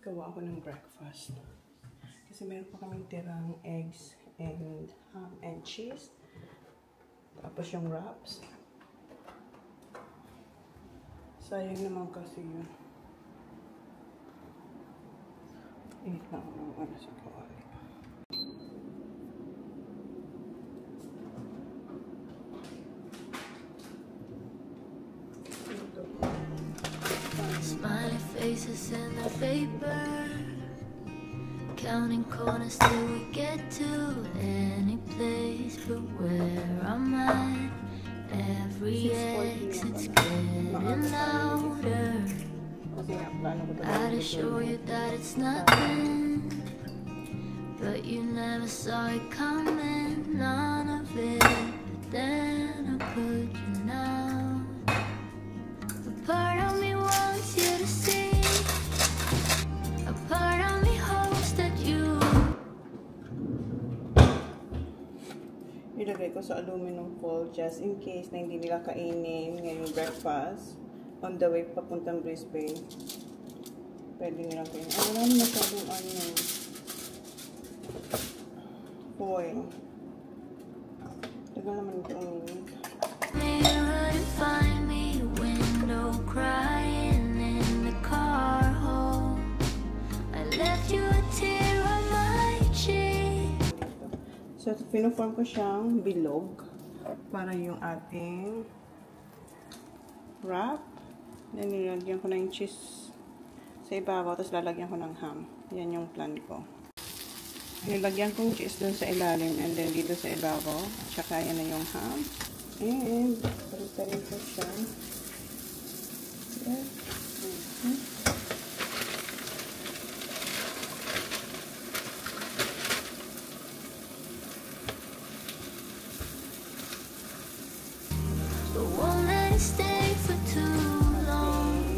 gawa ako ng breakfast. Kasi meron pa kaming tirang eggs and ham and cheese. Tapos yung wraps. Sayang naman kasi yun. Init na ako ng ano sa kawali. Smiley faces in the paper, counting corners till we get to any place but where I'm at. Every exit's getting louder. I'd assure you that it's nothing, but you never saw it coming, none of it. But then I put you now. A part of me wants you to see, a part of me hopes that you. Ilagay ko sa aluminum foil just in case na hindi nila kainin ngayong breakfast on the way papuntang Brisbane. Pwede nila kainin. Ay, wala naman masyadong foil. Tagal naman ito uminit. Mirror to find me, window crying in the car home. I left you a tear on my cheek. So, pinoform ko siyang bilog para yung ating wrap. Then, nilagyan ko na yung cheese sa ibabaw, tapos lalagyan ko ng ham. Yan yung plan ko. Nilagyan ko yung cheese dun sa ilalim and then dito sa ibabaw. Tsaka yan na yung ham. And, pari-pari ko siya. Yan. But won't let it stay for too long.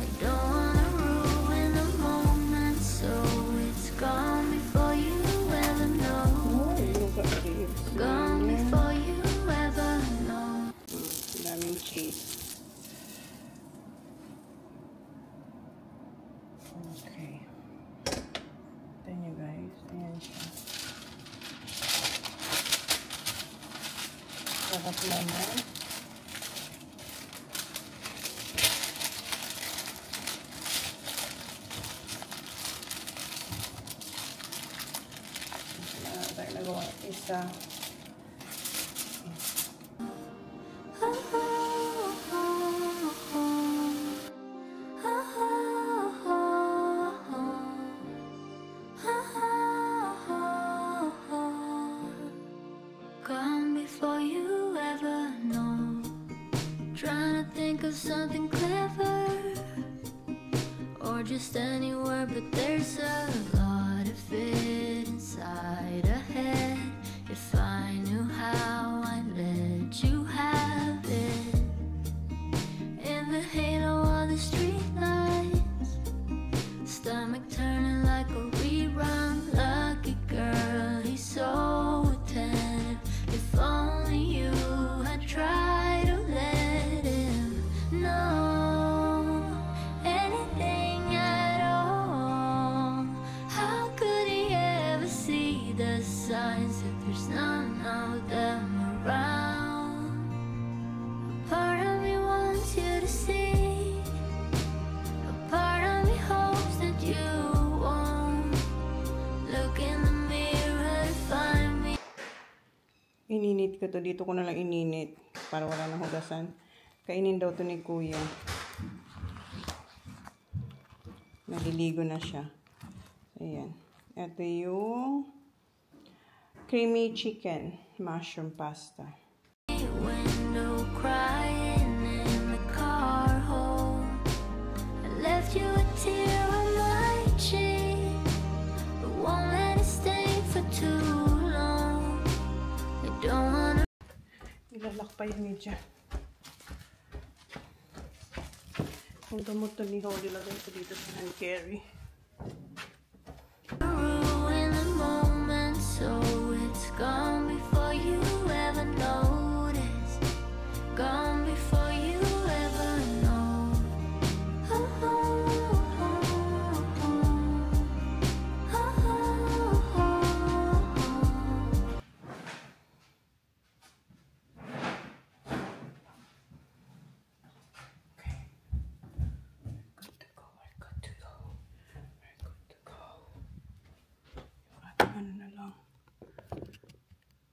I don't wanna ruin the moment, so it's gone before you ever know. Gone before you ever know. Daming cheese. Okay. Tignan nyo guys. Ayan siya. Sarap naman. Tayo nagawa isa. Gone before you ever know. Trying to think of something clever, or just any word, but there's a lot of it inside a head. If I knew how, I'd let you have it. In the halo of the street lights, stomach turning like a rerun. Lucky girl, he's so attentive. If only you had tried to let him know anything at all. How could he ever see the signs if there's none of them around? A part of me wants you to see, a part of me hopes that you won't look in the mirror to find me. Ininit ko to. Dito ko na lang ininit para wala nang hugasan. Kainin daw to ni Kuya. Naliligo na siya. Ayan. Ito yung creamy chicken mushroom pasta. Window crying in the car home. I left you a tear on my cheek, but won't let it stay for too long. I don't wanna. Ilalak pa yung media. Kung gamot to ni Holly, lagay ko dito sa hand carry. Ruin the moment, so it's gone before you ever notice. Gone before you ever know. Oh, oh, oh, oh.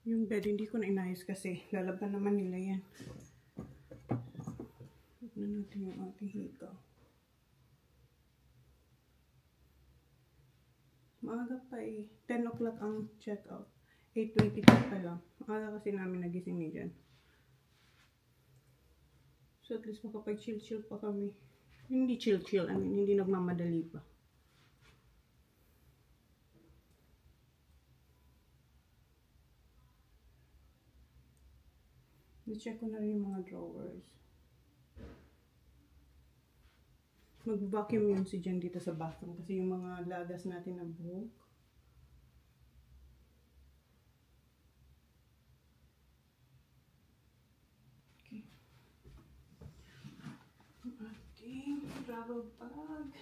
Yung bed, hindi ko na inayos kasi lalaban naman nila yan. Tignan natin yung ating hikaw. Maaga pa eh. 10 o'clock ang check-out. 8:22 pa lang. Maaga kasi namin nagising ni Jan. So at least makapag-chill-chill pa kami. Hindi chill-chill. I mean, hindi nagmamadali pa. I-check ko na rin yung mga drawers. Mag-vacuum yun si Jen dito sa bathroom kasi yung mga lagas natin na buhok. Okay. Ang ating travel bag.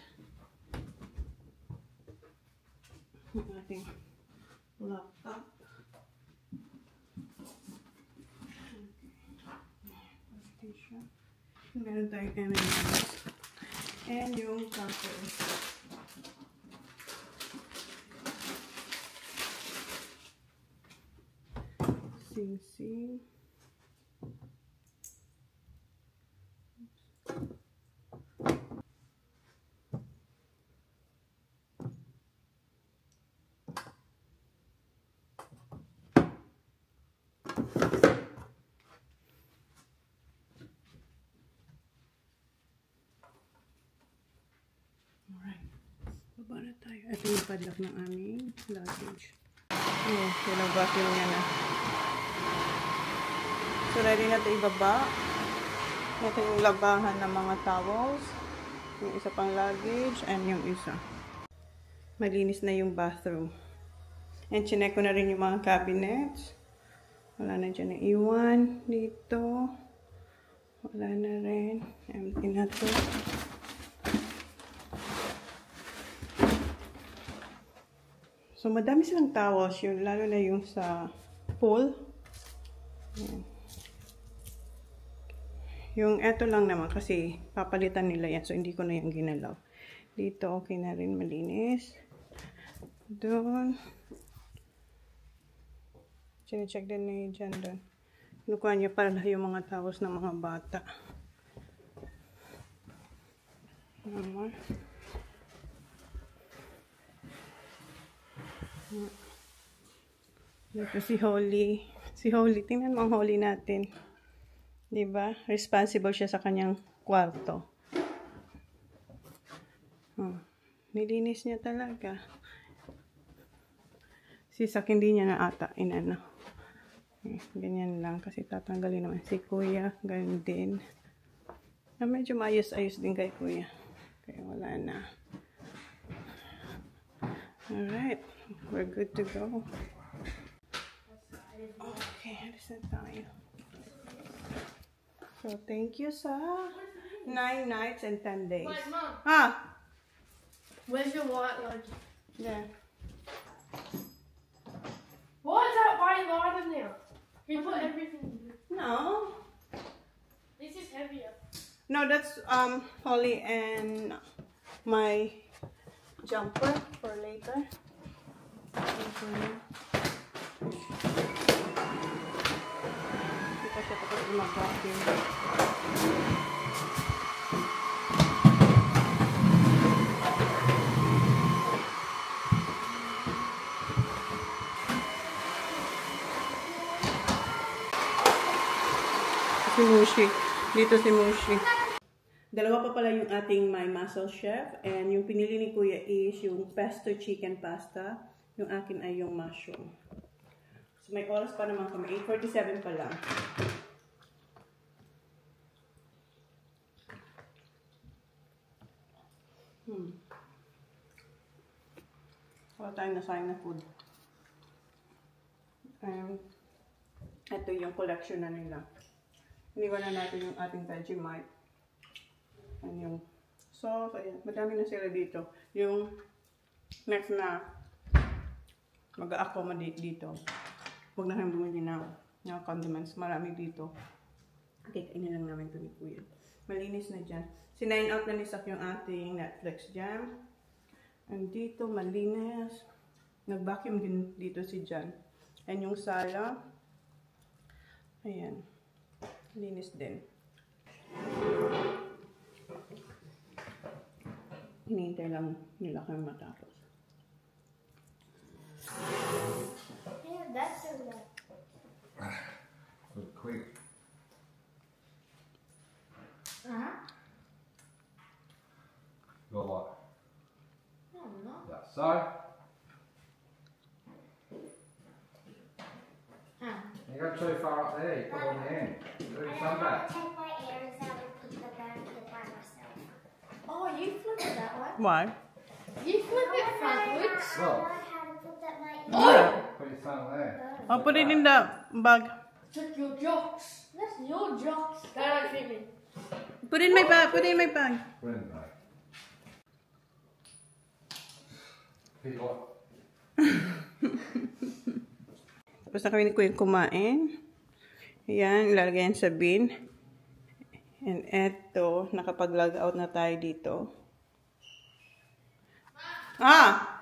Ang ating laptop. Meron tayong M&M's. And yung crackers. Sing-sing. Baba na tayo. Ito yung padlock ng aming luggage. Oh, pinag-vacuum niya na. So, ready na ito ibaba. Ito yung labahan ng mga towels. Yung isa pang luggage and yung isa. Malinis na yung bathroom. And chinek ko na rin yung mga cabinets. Wala na dyan na iwan dito. Wala na rin. Empty na to. So, madami silang towels yun, lalo na yung sa pool. Ayan. Yung eto lang naman kasi papalitan nila yan. So, hindi ko na yung ginalaw. Dito, okay na rin, malinis. Doon. Sine-check din na dyan doon. Kinukuha niya para yung mga towels ng mga bata. Naman. Ito si Holly. Si Holly, tingnan mo ang Holly natin. Diba? Responsible siya sa kanyang kwarto. Nilinis niya talaga. Si Sak, hindi niya na ata inano. Ganyan lang kasi tatanggalin naman. Si Kuya, ganyan din. Medyo maayos-ayos din kay Kuya. Kaya wala na. Alright. We're good to go. Okay, alis na tayo. So, thank you sa 9 nights and 10 days. Wait, Mom. Where's your white luggage? There. Why is that white line in there? You put everything in here. No. This is heavier. No, that's Holly and my jumper for later. Kita siya tapos mag-vacuum. Si Mushi. Dito si Mushi. Dalawa pa pala yung ating My Muscle Chef. And yung pinili ni Kuya is yung pesto chicken pasta. Yung akin ay yung mushroom. So may oras pa naman kami. 8:47 pa lang. Wala tayong nasayang na food. Ito yung collection na nila. Iniwan na natin yung ating Vegemite. And yung sauce. Ayan. Madami na sila dito. Yung next na mag-accommodate dito. Huwag na kayong bumili na condiments. Marami dito. Okay, kainin lang namin ito ni Kuya. Malinis na dyan. Sinain out na ni Sak yung ating Netflix jam. And dito, malinis. Nag-vacuum din dito si Jan. And yung sala, Ayan. Linis din. Hinihintay lang nila kami matapos. Yeah, that's so good. Good quick. Got what? I don't know. Yeah, so. You go too far up there, you put it on the end. Do some back. Take my ears out and put them back in by myself. Oh, you flip it that way. Why? You flip it frontwards. I Well. learned how to put that my ears. Yeah. Put your thumb there. I'll put it in the bag. Took your jocks. That's your jocks. They don't fit me. Put it in my bag. Put it in my bag. Put it in there. Put what? Tapos na kami ni Kuya kumain. Ayan, ilalagay yan sa bin. And eto, nakapag-log out na tayo dito. Ah!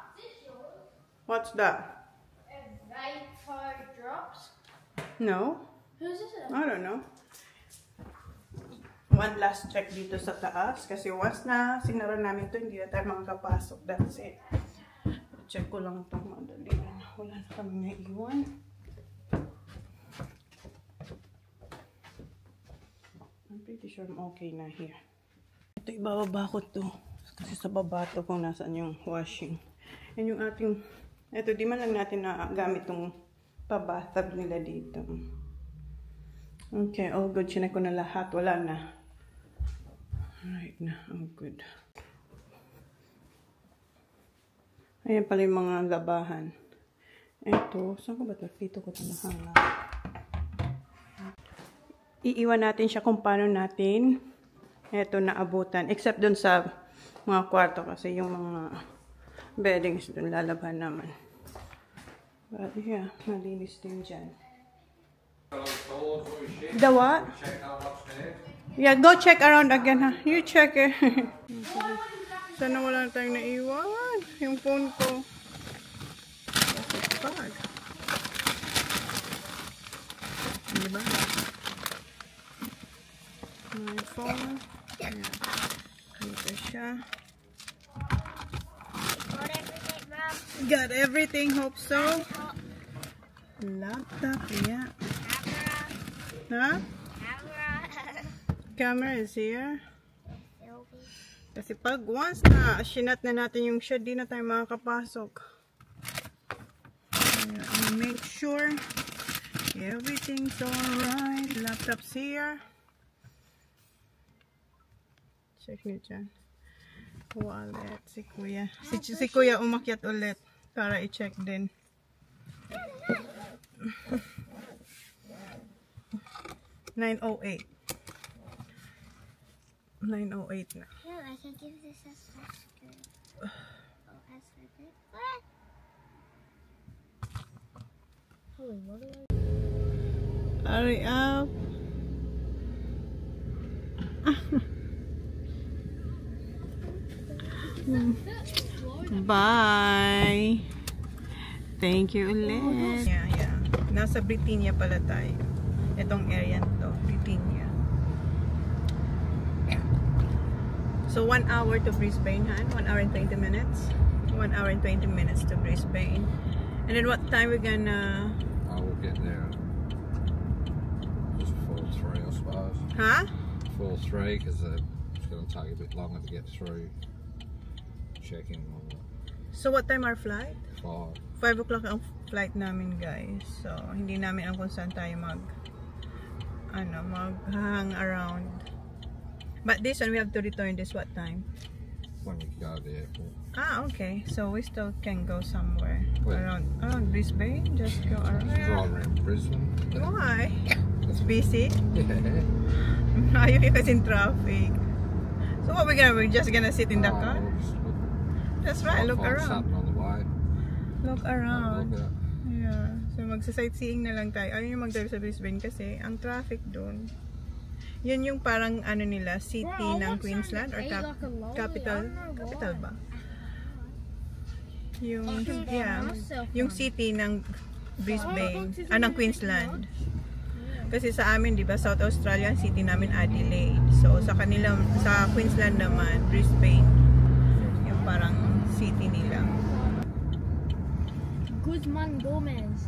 What's that? Vapor drops. No? Who's this? I don't know. One last check dito sa taas. Kasi once na sinara namin ito, hindi na tayo makakapasok. That's it. Check ko lang itong madali. Wala na kami naiwan. I'm pretty sure I'm okay na here. Ito, ibababa ko to. Kasi sa baba to kung nasaan yung washing. Yan yung ating... Ito, di man lang natin na gamit itong pa-bathtub nila dito. Okay, all good. Chinek ko na lahat. Wala na. Alright na. I'm good. Ayan pala yung mga labahan. Ito. Saan ko ba ito? Dito ko ito nahanga. Iiwan natin siya kung paano natin ito naabutan. Except dun sa mga kwarto kasi yung mga beddings dun lalaban naman. But yeah, malinis din dyan. The what? Check out upstairs. Yeah, go check around again, ha? You check it. Sana wala na tayong naiwan. Yung phone ko. Bag. Diba? My phone. Ayan. Dito siya. Got everything, hope so. Laptop, yeah. Huh? Camera is here. Kasi pag once na sinat na natin yung shed, di na tayo makakapasok. Ayan, make sure everything's alright. Laptop's here. Check nyo dyan. Wallet. Si Kuya. Si Kuya umakyat ulit para i-check din. $908. 908 na. No, I can give this a password. Oh, password. What? Holy, what do I... Hurry up. Bye. Thank you ulit. Yeah. Nasa Britannia pala tayo. Itong area to, Britannia. So 1 hour to Brisbane, Han? 1 hour and 20 minutes? 1 hour and 20 minutes to Brisbane. And then what time we're gonna... I will get there just before 3, I suppose. Huh? Before 3, because it's going to take a bit longer to get through checking and all that. So what time our flight? 5. 5 o'clock ang flight namin, guys. So hindi namin alam kung saan tayo mag-hang around. But this one we have to return this what time? When we go to the airport. Ah, okay. So we still can go somewhere Where? around Brisbane. Just go around. Just drive around Brisbane. Why? It's busy. Yeah. Ayaw because in traffic. So what we're just gonna sit in the car? We'll just look, That's right. Look find around. something on the way. Look around. Look at it. Yeah. So magsa-sightseeing na lang tayo. Ayaw yung mag-drive sa Brisbane kasi ang traffic doon. Yan yung parang ano nila, city ng Queensland or capital ba? Yung yung city ng Brisbane, ng Queensland. Kasi sa amin, di ba, South Australia, city namin Adelaide. So, sa kanila, sa Queensland naman, Brisbane, yung parang city nila. Guzman Gomez.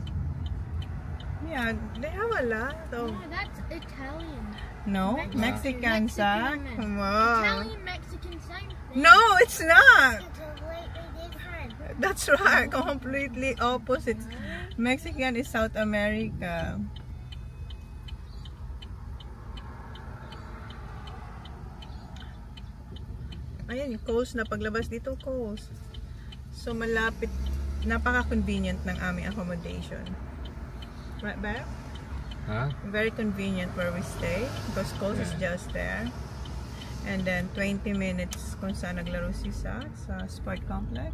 Yeah, they have a lot of... No, that's Italian. No? Mexican sa? Wow. Italian, Mexican, same thing. No, it's not! It's completely different. That's right, completely opposite. Mexican is South America. Ayan, yung Coles na paglabas dito, Coles. So, malapit, napaka-convenient ng aming accommodation. Right, Bev? Huh? Very convenient where we stay because Coles is just there. And then 20 minutes kung saan naglaro si sa sport complex.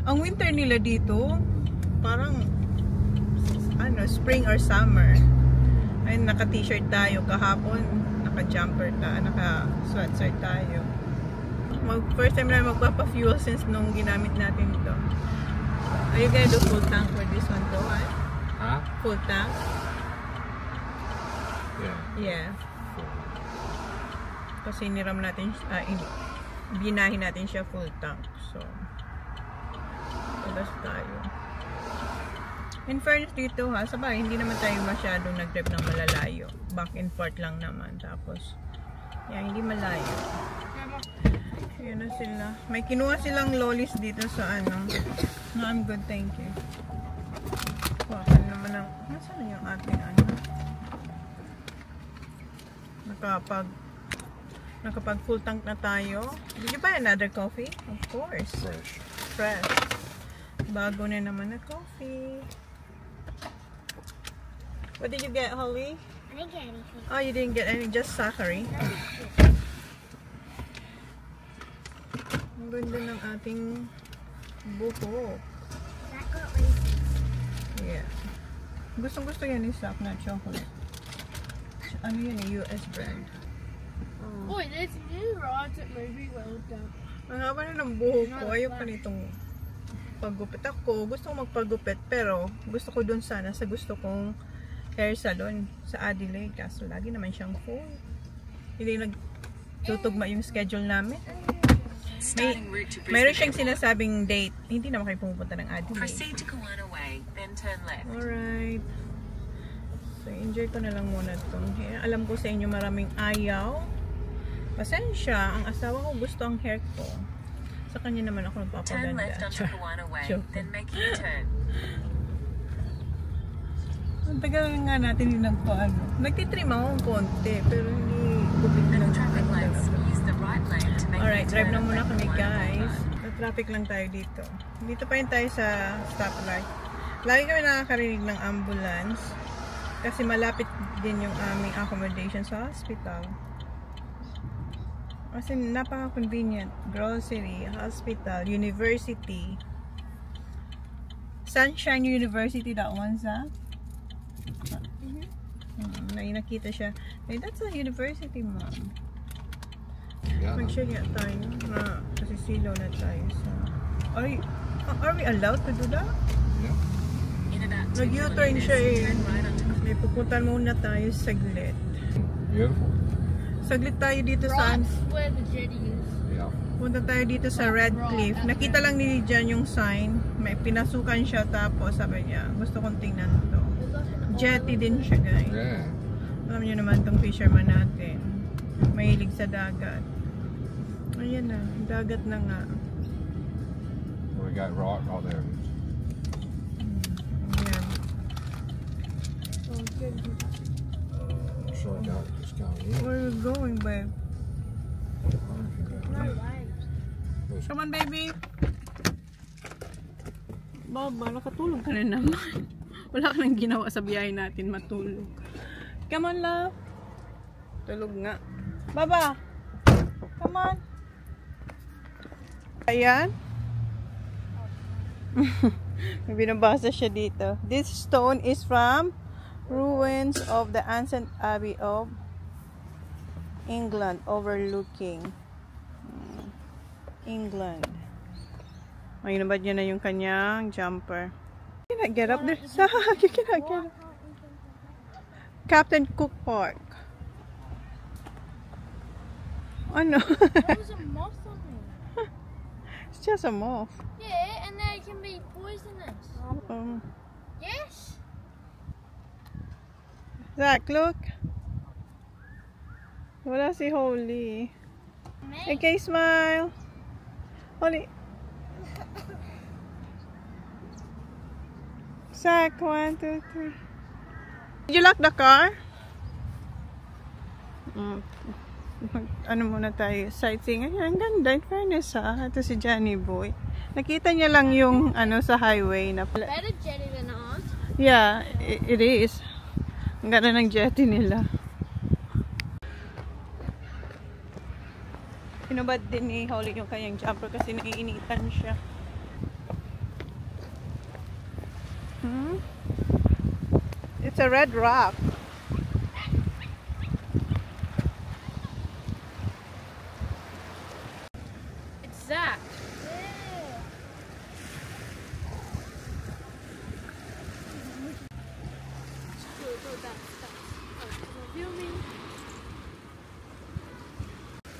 Ang winter nila dito, parang ano, spring or summer. Ay, naka-t-shirt tayo kahapon, naka-jumper tayo, naka-sweatshirt tayo. First time na magpapa-fuel since nung ginamit natin ito. Are you gonna do full tank for this one too, right? Huh? Full tank? Yeah. Yeah. Kasi niram natin, binahin natin siya full tank. So, labas tayo. In fairness dito ha, sabay, hindi naman tayo masyadong nag-drive ng malalayo. Back and forth lang naman. Tapos, yeah, hindi malayo. Ayan na sila. May kinuha silang lollies dito sa ano. No, I'm good, thank you. Wakan naman ang, nasaan na yung ating ano? Nakapag full tank na tayo. Did you buy another coffee? Of course. Fresh. Bago na naman na coffee. What did you get, Holly? I didn't get anything. Oh, you didn't get any, just Sakari. Ang ganda ng ating buhok. That got racist. Yeah. Gustong-gusto yan ni Sak na chocolate. Ano yan eh, US brand. Boy, there's new rides at Movie World though. Ang haba na ng buhok ko. Ayoko pa nitong paggupit. Ako, gusto ko magpagupit. Pero, gusto ko dun sana sa gusto kong hair salon sa Adelaide. Kaso, lagi naman siyang full. Hindi nagtutugma yung schedule namin. Mayroon siyang sinasabing date. Hindi naman kayo pumupunta ng Adelaide. Proceed to Kawana Way, then turn left. Alright. So, enjoy ko na lang muna itong hair. Alam ko sa inyo maraming ayaw. Pasensya, ang asawa ko gusto ang hair ko. Sa kanya naman ako Turn nagpapaganda. left onto Kawana Way, Joke. then make a U-turn. Ang tagal nga natin yung nagpaano. Nagtitrim ako ng konti, pero hindi gupit At lang. the traffic lights, use the right lane to make Alright, a drive U-turn na muna on kami Kawana guys. Boulevard. Sa traffic lang tayo dito. Dito pa rin tayo sa stoplight. Lagi kami nakakarinig ng ambulance. Kasi malapit din yung aming accommodation sa hospital. Kasi napaka-convenient. Grocery, hospital, university. Sunshine University, that one, sa? May nakita siya. Hey, that's a university, mom. Yeah. Mag-share nga tayo na kasi silaw na tayo sa... Are we allowed to do that? Yeah. In about 2 Nag-U-turn siya kilometers, eh. turn right onto May pupuntan muna tayo saglit. Beautiful. Saglit tayo dito sa... Right where the jetty is. Yeah. Punta tayo dito sa Red Cliff. Nakita lang ni Jan yung sign. May pinasukan siya tapos sabi niya, gusto kong tingnan to. Jetty din siya guys. Yeah. Alam niyo naman tong fisherman natin. Mahilig sa dagat. Ayan na, dagat na nga. We go right there. It is. Ayan. Sure, go. Just go in. Where are you going, babe? No way. Come on, baby. Baba, nakatulog ka na naman. Wala ka nang ginawa sa biyahe natin, matulog. Come on, love. Tulog nga. Baba. Come on. Ayan. May binabasa siya dito. This stone is from ruins of the ancient abbey of England overlooking England. Ay, nabad niya na yung kanyang jumper. You cannot get up there. Stop! You cannot get up. Captain Cook Park. Ano? There was a moth on there. It's just a moth. Yeah, and they can be poisonous. Yes. Zach, look. Wala si Holly. Okay, smile. Holly. Zach, 1, 2, 3. Did you lock the car? Ano muna tayo? Sightseeing. Ay, ang ganda. In fairness ha. Ito si Johnny Boy. Nakita niya lang yung ano sa highway na pala. Better jetty than ours. Yeah, it is. Ang ganda ng jetty nila. Pinubad din ni Holly yung kanyang jumper kasi naiinitan siya. It's a red rock. It's Zach.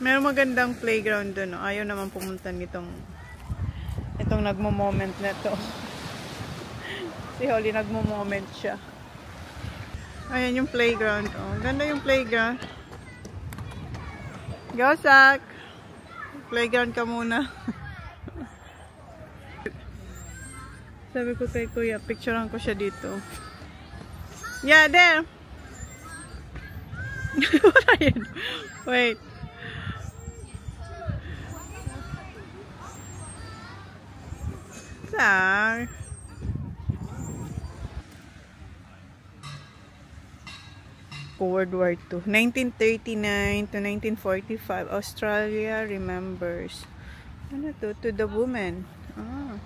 Meron magandang playground doon. No? Ayaw naman pumunta nitong itong nagmo-moment na to. Si Holly nagmo-moment siya. Ayan yung playground. Oh, ganda yung playground. Go, Zach! Playground ka muna. Sabi ko kay Kuya, picturean ko siya dito. Yeah, there! What are you doing? Wait. Zach! World War II. 1939 to 1945. Australia remembers. Ano to? To the woman. Ah.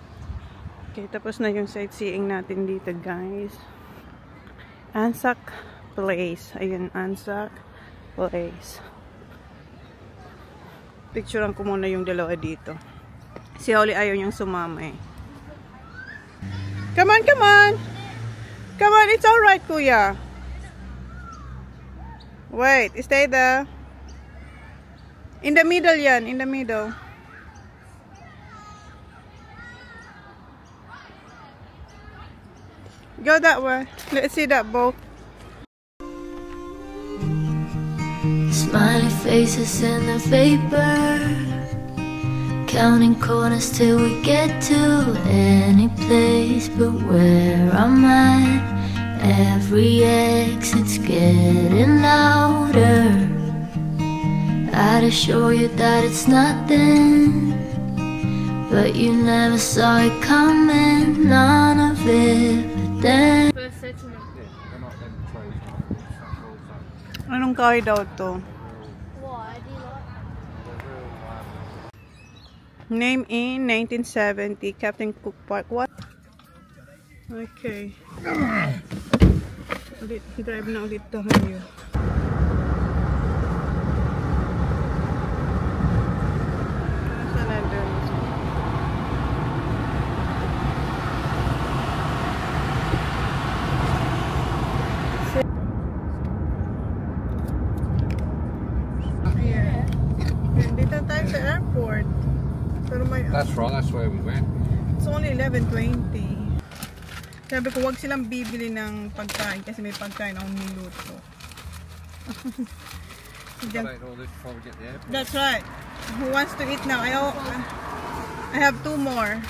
Okay, tapos na yung sightseeing natin dito, guys. Anzac Place. Ayun, Anzac Place. Picturean ko muna yung dalawa dito. Si Holly ayaw niyang sumama eh. Come on, come on! Come on, it's alright, Kuya. Wait, stay there. In the middle yan, in the middle. Go that way. Let's see that boat. Smiley faces in the vapor, counting corners till we get to any place but where I'm at. Every exit's getting louder. I'd assure you that it's nothing, but you never saw it coming, none of it. But then Anong kahoy daw to? Why do you like? Name in 1970, Captain Cook Park. What? Okay. Ulit, drive na ulit tayo. Saan na doon? Ayan. Dito tayo sa airport. Pero may... That's right, that's where we went. It's only 11:20. Sabi ko, wag silang bibili ng pagkain kasi may pagkain akong niluto. Gotta eat all this before we get the airport. That's right. Who wants to eat now? I have 2 more.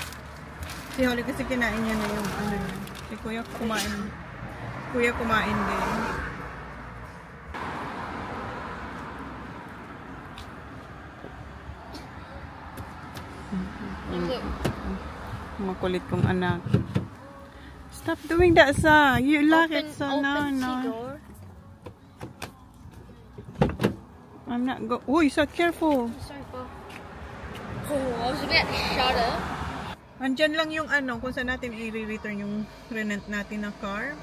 Si Holly kasi kinain niya na yung ano niya. Si Kuya kumain. Kuya kumain din. Makulit kong anak. Stop doing that, Sa. You lock it, Sa. No. I'm not go. Oh, you so careful. Sorry, Paul. Oh, I was gonna shut up. Andyan lang yung ano, kung saan natin i-return yung rent natin na car.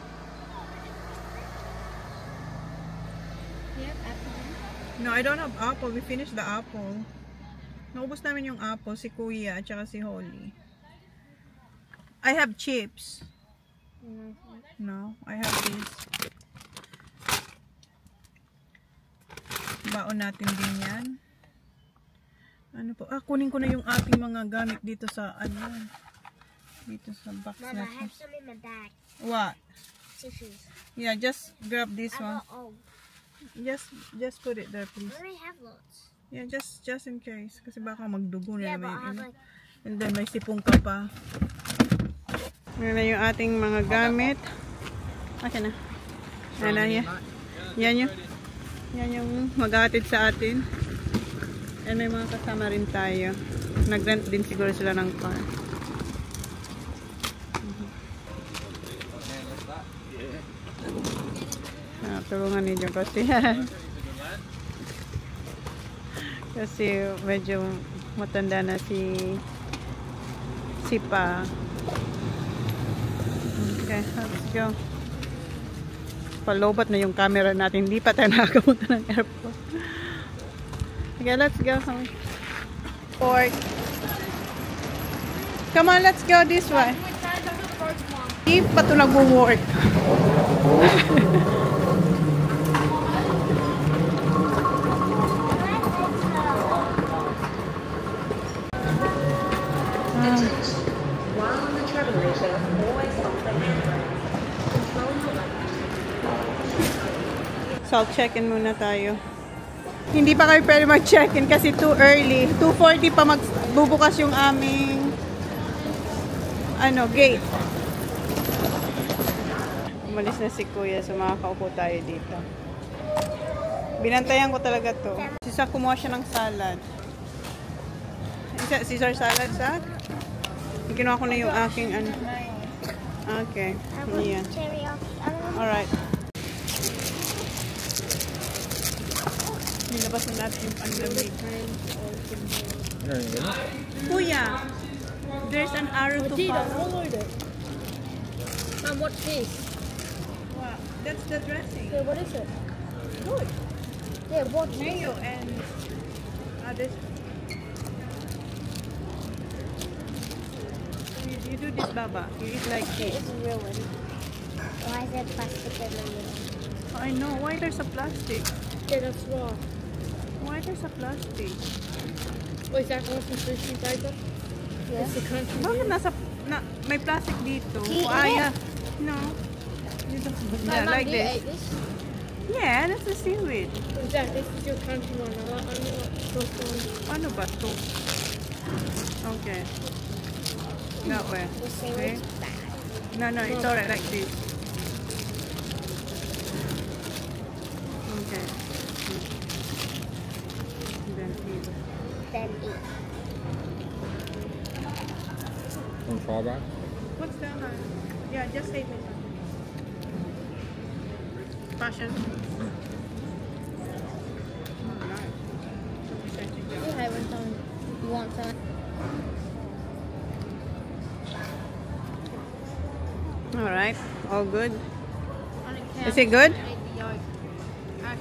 Yep, apple. No, I don't have apple. We finished the apple. Naubos namin yung apple, si Kuya, at saka si Holly. I have chips. No, I have this. baon natin din yan. Ano po? Kunin ko na yung ating mga gamit dito sa ano. Dito sa box Mama, I natin. have some in my bag. What? Tissues. Yeah, just grab this one. Oh, Just put it there, please. I already have lots. Yeah, just in case. Kasi baka magdugo na Yeah, but I have naman. like. And then may sipong ka pa. Yan na yung ating mga gamit. Okay na. Yan na yan. Yan yung maghatid sa atin. And may mga kasama rin tayo. Nag-rent din siguro sila ng car. Tulungan ninyo kasi kasi medyo matanda na si Pa. Okay, let's go. Palobat na yung camera natin. Hindi pa tayo nakakapunta ng airport. Okay, let's go. Port. Come on, let's go this way. Hindi pa ito nag-work. Self-check-in muna tayo. Hindi pa kayo pwede mag-check-in kasi too early. 2:40 pa magbubukas yung aming gate. Umalis na si Kuya, so makakaupo tayo dito. Binantayan ko talaga to. Si Zach kumuha siya ng salad. Caesar salad, Zach? Ginawa ko na yung aking Okay. Yeah. Alright. Nilabas na natin yung pandemic. Kuya, there's an arrow to follow. What's this? Wow, that's the dressing. Yeah, what is it? Good. Yeah, what? Mayo and others. You do this, Baba. You eat like this. It's ruined. Why is there plastic in the middle? I know. Why there's a plastic? Yeah, that's why. Why there's a plastic? Oh, is that one from sushi paper? Yes. It's the country. Bakit may plastic dito? Do you eat Yeah. No. You don't, yeah, Mum, like do you this. eat this? Yeah, that's the seaweed. Jack, this is your country one. I'm not soft one. Ano ba to? Okay. That way. The same Okay. as bad. No, it's alright like this. Okay. Then eat. Then eat. On far back. What's that? Yeah, just save it. Passion. Yeah, when time you want some. Alright, all good. Is it good?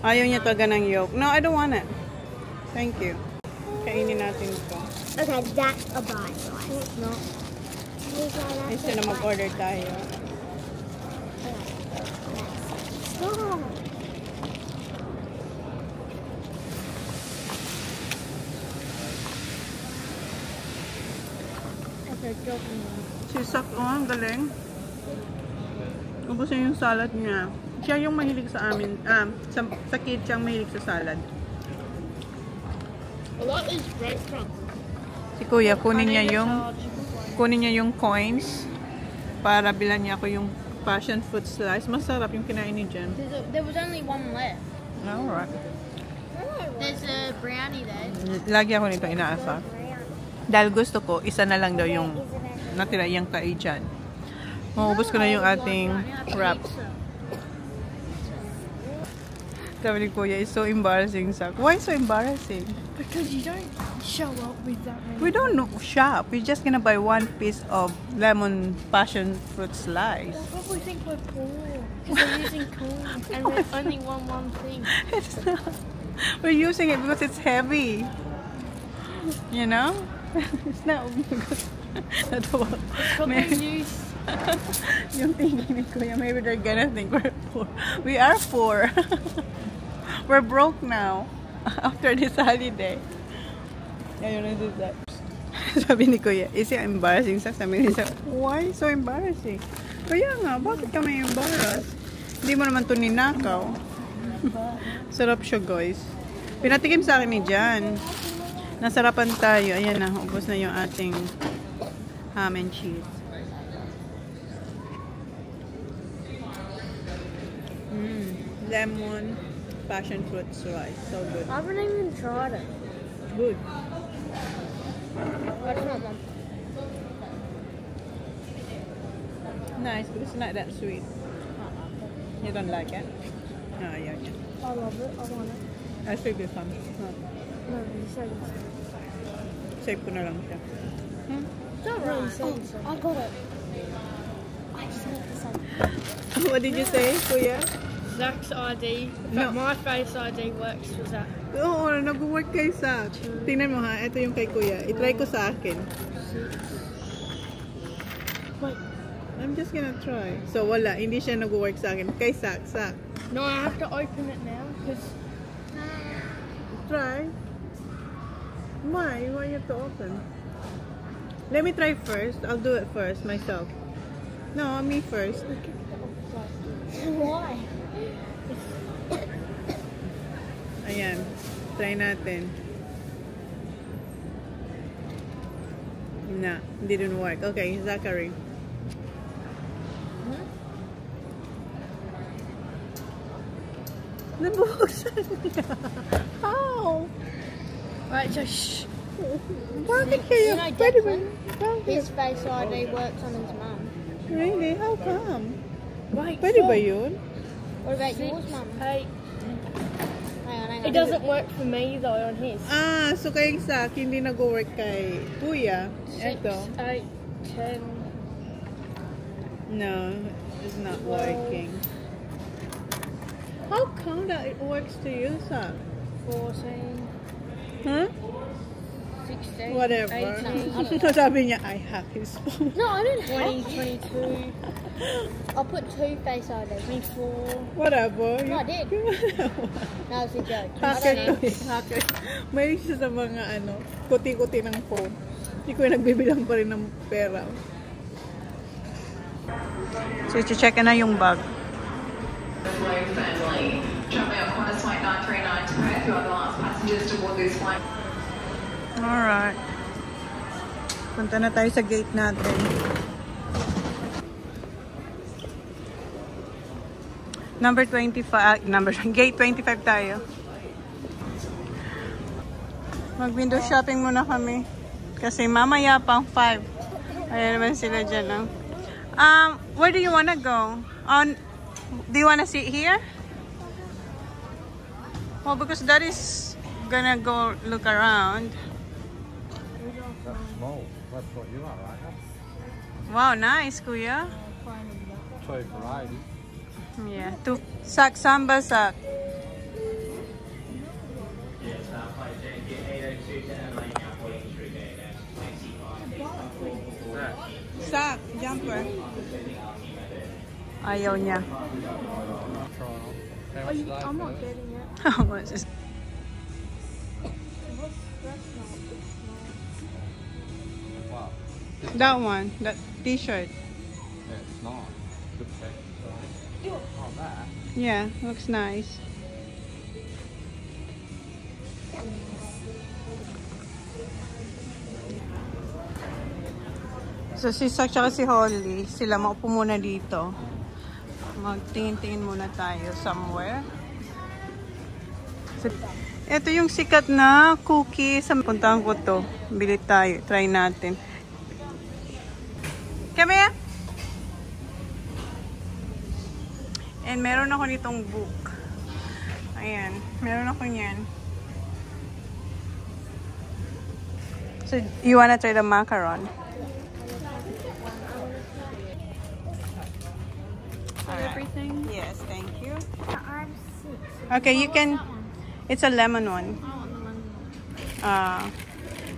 Ayaw niya talaga ng yolk. No, I don't want it. Thank you. Kainin natin ito. Okay, that's a buy. No. Instead na mag-order tayo. Stop. Okay, go from there. Si Sak, ang galing. Ubus niya yung salad niya. Siya yung mahilig sa amin. Sa kid siyang mahilig sa salad. A lot is breadcrumbs. Si Kuya, kunin niya yung coins para bilan niya ako yung passion fruit slice. Masarap yung kinain ni Jem. There was only one left. Alright. There's a brownie there. Lagi ako nito inaasa. Dahil gusto ko, isa na lang daw yung natira yung kay Jan. Maubos ko na yung ating wrap. Sabi ni Kuya, it's so embarrassing, Zach. Why so embarrassing? Because you don't show up with that many. We don't know shop. We're just gonna buy one piece of lemon passion fruit slice. They'll probably think we're poor because they're using coins and they only want one thing. It's not. We're using it because it's heavy. You know? It's not good. Natawa. Probably use. Yung thinking ni Kuya, maybe they're gonna think we're poor. We are poor. We're broke now. after this holiday. Ayun na siya. Sabi ni Kuya, is it embarrassing? Sabi ni Sak, why so embarrassing? Kaya nga, bakit kami embarrass? Hindi mo naman ito ninakaw. Sarap siya, guys. Pinatikim sa akin ni Jan. Nasarapan tayo. Ayan na, ubos na yung ating ham and cheese. Lemon, passion fruit rice. So good. I haven't even tried it. Good. I don't know. Nice, but it's not that sweet. You don't like it? No, yeah. I love it. I want it. I save this one. No, you said it. Save ko na lang siya. Don't really say it. I got it. I just got this. What did you say, Kuya? Zach's ID. No. My face ID works for Zach. Oo, nag-work kay Sak. Tingnan mo ha, ito yung kay Kuya. I-try ko sa akin. Wait. I'm just gonna try. So wala, hindi siya nag-work sa akin. Kay Sak. No, I have to open it now because Try. Why? Why you have to open? Let me try first. I'll do it first myself. No, me first. why? Ayan. Try natin. Nah, didn't work. Okay, Zachary. Nabuksan niya. How? Right, so shh. Bakit kayo? You know, Pwede ba? Declan, Bakit? his face ID works on his mum. Really? How come? Wait, Pwede ba yun? What about yours, mum? Hey, Hang on. it doesn't work for me though on his. Ah, so kay Sak, hindi nag-work kay Kuya. 6, Ito. 8, 10. No, it's not working. How come that it works to you, Sak? 14, Huh? 16, Whatever. 18, Sabi niya, I hack his phone. no, I didn't 20, 22, I'll put 2 face ID. 24. Whatever. No, I did. No, it's a joke. I Hacker don't to know. eh. Hacker. Mahilig siya sa mga kuti-kuti ng phone. Hindi ko nagbibilang pa rin ng pera. So, check na yung bag. Family. Travelling on Qantas flight 939 to Perth, you are the last passengers to board this flight. Alright. Punta na tayo sa gate natin. Number 25, gate 25 tayo. Mag-window shopping muna kami. Kasi mamaya pang 5. Ayan naman sila dyan. Where do you wanna go? Do you wanna sit here? Well, because that is gonna go look around. That's small. That's what you are, right? Wow, nice, Kuya. Two varieties. Yeah. Sak, samba, sak. Sak, jumper. Ayaw niya. How much are I'm they not first? getting it. How much is Wow. that one? That t-shirt. Yeah, it's nice. Good check. Oh, that. Yeah, looks nice. So si Sak tsaka si Holly, sila maupo muna dito. Magtingin-tingin muna tayo somewhere. So, ito yung sikat na cookie. Puntahan ko to. Bili tayo. Try natin. Come here. And meron ako nitong book. Ayan. Meron ako niyan. So, you wanna try the macaron? Everything. Yes, thank you. I'm 6. Okay, you can... It's a lemon one. I want the lemon.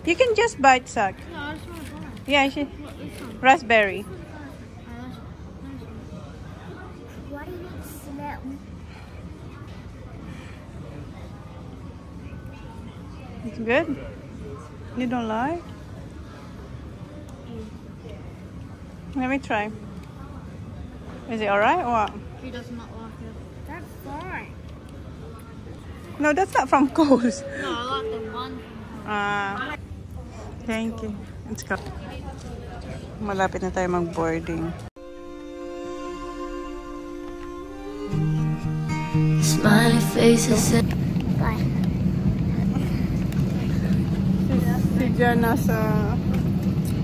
You can just bite, Sak. No, I just want one. Yeah, What, this one? raspberry. What do you smell? Good? You don't like? Let me try. Is it alright or what? He does not like it. That's fine. No, that's not from Coles. No, I like the one. Thank you. Let's go. Malapit na tayo mag-boarding. Smiley faces and Bye. Si Jan nasa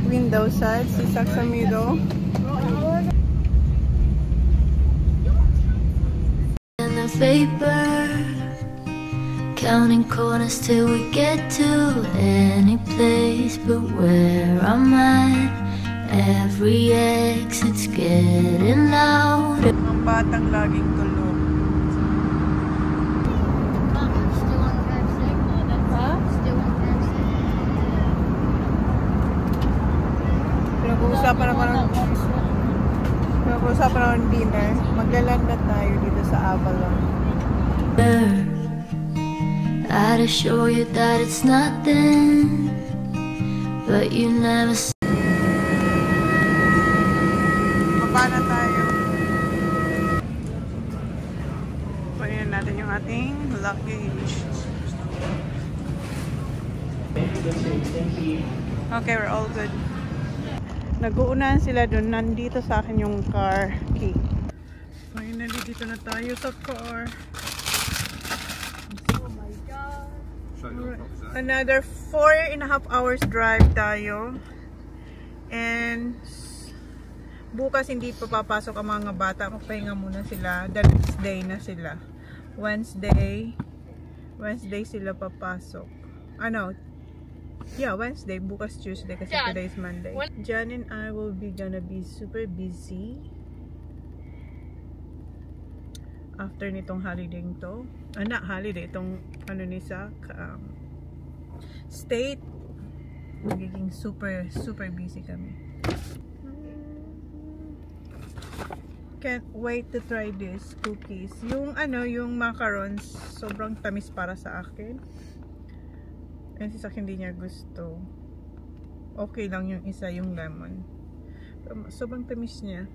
window side, si Sak sa middle. the vapor, counting corners till we get to any place but where I'm at. Every exit's getting louder. Ang batang laging tulog. Still on KFC? Huh? Still on KFC? Pinag-uusapan naman ng dinner. Maglaland na tayo dito sa Avalon. I'd assure you that it's nothing, but you never. Baba na tayo. Kunin natin yung ating luggage. Okay, we're all good. Nag-uunahan sila dun. Nandito sa akin yung car key. Finally, dito na tayo sa car. Oh my god. Another 4.5 hours drive tayo. And bukas hindi pa papasok ang mga bata. Magpahinga muna sila. The next day na sila. Wednesday sila papasok. Ano? Yeah, Wednesday. Bukas Tuesday kasi Jan, today is Monday. Jan and I will be gonna be super busy after nitong holiday to. Not holiday. Itong ano ni Sak, state. Magiging super busy kami. Can't wait to try this cookies. Yung yung macarons, sobrang tamis para sa akin. And si Sak hindi niya gusto. Okay lang yung isa, yung lemon. Sobrang tamis niya.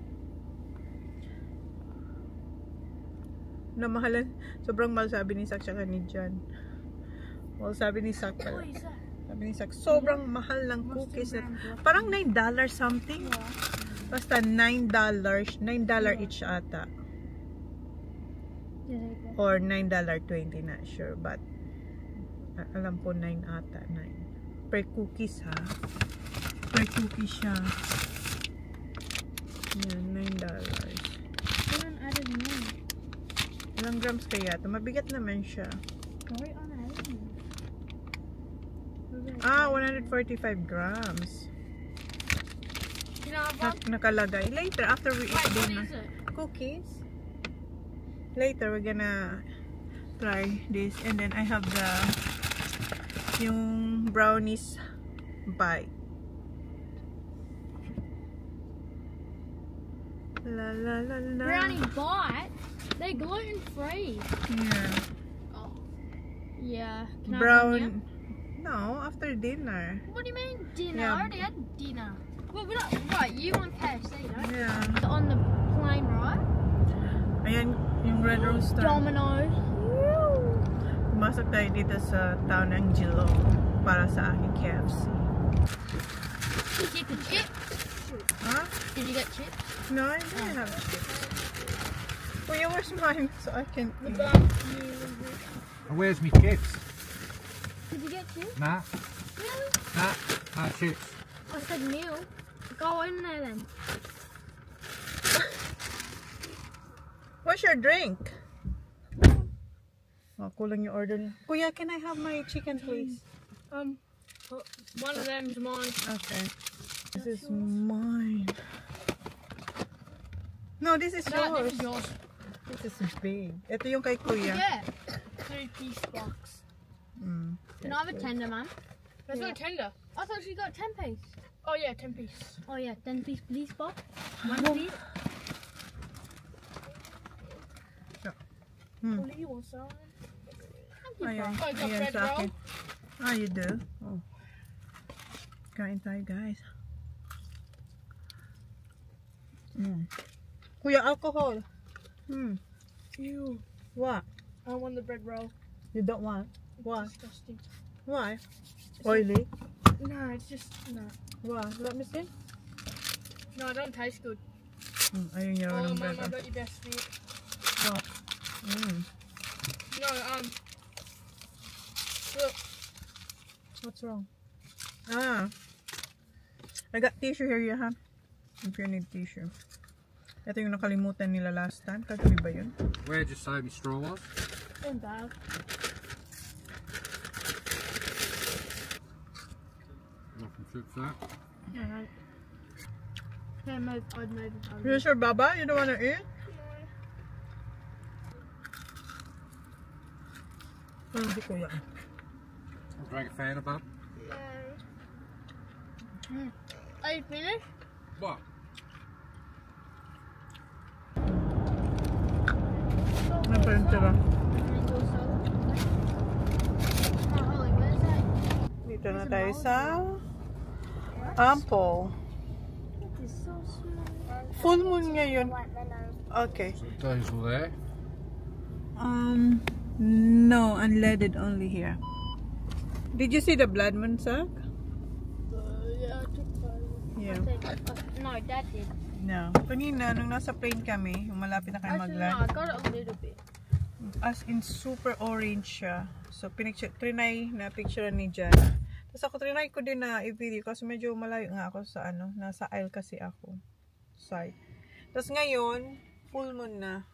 Namahalan, sobrang mahal sabi ni Sak tsaka ni Jan. Well, sabi ni Sak pala. Sabi ni Sak, sobrang mahal ng cookies. Parang $9 something. Basta $9 each ata. Or $9.20, not sure. But alam po 9 ata, 9. Per cookies ha. Per cookies siya. Yan, $9. Ilang grams kaya ito? Mabigat naman siya. 145 grams. Nakalagay. Later, after we eat dinner. Cookies. Later, we're gonna try this. And then I have yung brownies bite. La la la la. Brownie bite? They're gluten free. Yeah. Oh. Yeah. Can I have one Brown. now? No, after dinner. What do you mean dinner? Yeah. I already had dinner. Well, we're not, right, you want KFC, don't you? Yeah. On the plane, right? Ayan, yung Red Rooster. Domino's. Pumasok tayo dito sa town ng Geelong para sa aking KFC. Did you get the chips? Huh? Did you get chips? No, I didn't have chips. Kuya, where's mine? So I can eat. Where's my chips? Did you get chips? Nah, Really? nah, not chips. I said meal. Go in there then. What's your drink? Oh, kulang yung order niya. Kuya, can I have my chicken, please? One of them's mine. Okay. This is mine. No, this is yours. This is yours. This is big. Ito yung kay Kuya. Yeah. 3-piece box. Mm. Can I have a tender, man? There's no tender. I thought she got 10-piece. Oh yeah, 10 piece. Oh yeah, 10-piece please, Bob. 1 piece. Hmm. What do you want, son? Ayan. Oh, you got Ayan bread sa akin. roll? Ah, you do? Oh. Kain tayo, guys. Kuya, alcohol. Ew. What? I want the bread roll. You don't want? Why? Disgusting. Why? Oily? No, it's just no. Why? Let me see. No, it don't taste good. Ayun niya Oh, ng Mum, I bread. got your best meat. What? No, look. What's wrong? Ah. I got tissue here, you have. If you need tissue. Ito yung nakalimutan nila last time. Kagabi ba yun? Where'd you say my straw was? In bag. Nothing fit for that. Yeah. I'd move. You sure, Baba? You don't want to eat? Hindi ko yan. Drink a fan about? Are you finished? What? Ano pa yung tira? Dito na tayo sa Ample. Full moon ngayon. Okay. So diesel there. No, unleaded only here. Did you see the blood moon, Zach? Yeah, I took photos. Yeah. No, Dad did. No. Kanina, nung nasa plane kami, yung malapit na kayo Actually, no, mag-land. I got it a little bit. As in, super orange siya. So, trinay na picture ni Jana. Tapos ako, trinay ko din na i-video kasi medyo malayo nga ako sa ano, nasa aisle kasi ako. Side. Tapos ngayon, full moon na.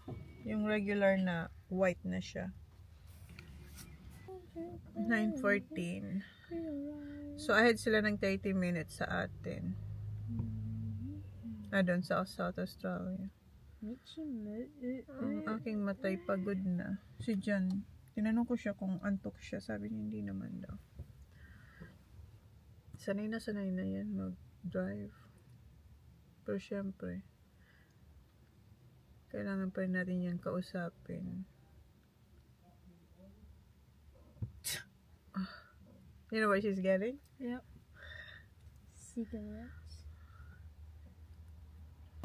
Yung regular na white na siya. 9:14. So, ahead sila ng 30 minutes sa atin. Doon sa South Australia. Ang aking matay pagod na. Si Jan, tinanong ko siya kung antok siya. Sabi niya hindi naman daw. Sanay na yan mag-drive. Pero syempre, kailangan pa rin natin yan kausapin. You know what she's getting? Yep. Cigarettes.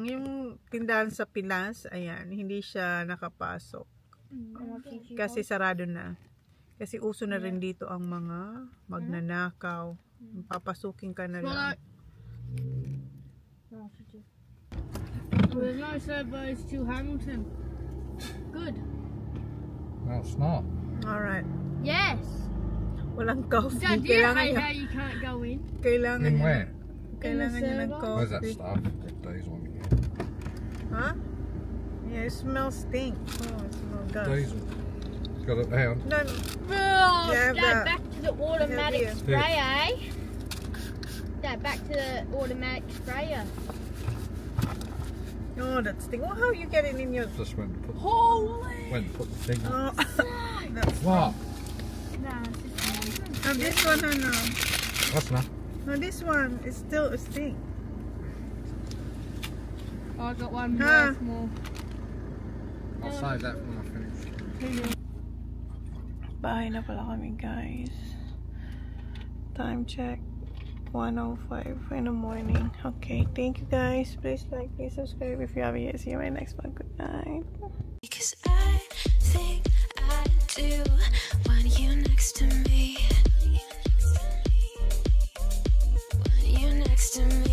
Yung tindahan sa Pilas, ayan, hindi siya nakapasok. Kasi sarado na. Kasi uso na rin dito ang mga magnanakaw. Papasukin ka na lang. Well, there's no service to Hamilton. Good. No, it's not. Alright. Yes. Walang coffee. Dad, do you Kailangan hate niya. how you can't go in? Kailangan In niya. where? Kailangan niya ng Where's that coffee. stuff? Diesel. Huh? Yeah, it smells stink. Oh, it smells gas. Diesel. Got it down. No, Oh, Yeah, Dad, but- back to the automatic Yeah. spray, eh? Dad, back to the automatic sprayer. oh, that stink. Oh, how you get it in your... Just went and put, Holy. went and put the thing on. Oh, that's... What? Nah, it's just Oh, this one, no. That's enough. No, this one is still a stink. I got one Huh? more. I'll save that when I finish. Bahay na pala kami, guys. Time check. 1:05 in the morning. Okay, thank you guys. Please like, please subscribe if you haven't yet. See you in my next one. Good night. Because I think I do want you next to me. Want you next to me.